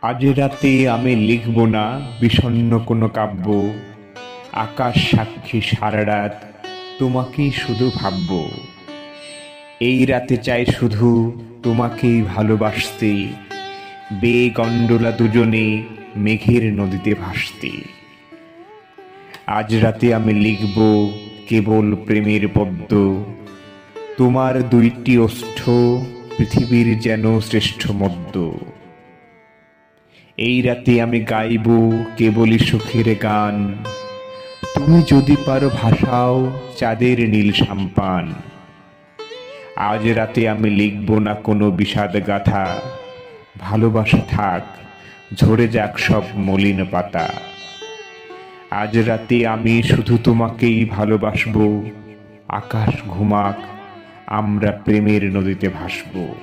আজ রাতে আমি লিখব না বিষণ্ণ কোনো কাব্য। আকাশ সাক্ষী সারা রাত তোমাকেই শুধু ভাবব। এই রাতে চাই শুধু তোমাকেই ভালোবাসতে, বেগন্ডোলা দুজনে মেঘের নদীতে ভাসতে। আজ রাতে আমি লিখব কেবল প্রেমের পদ্য। তোমার দুইটি ওষ্ঠ পৃথিবীর যেন শ্রেষ্ঠ মদ্য। এই রাতে আমি গাইব কেবলই সুখের গান। তুমি যদি পারো ভাসাও চাঁদের নীল সাম্পান। আজ রাতে আমি লিখব না কোনো বিষাদ গাথা। ভালোবাসা থাক, ঝরে যাক সব মলিন পাতা। আজ রাতে আমি শুধু তোমাকেই ভালোবাসবো। আকাশ ঘুমাক, আমরা প্রেমের নদীতে ভাসবো।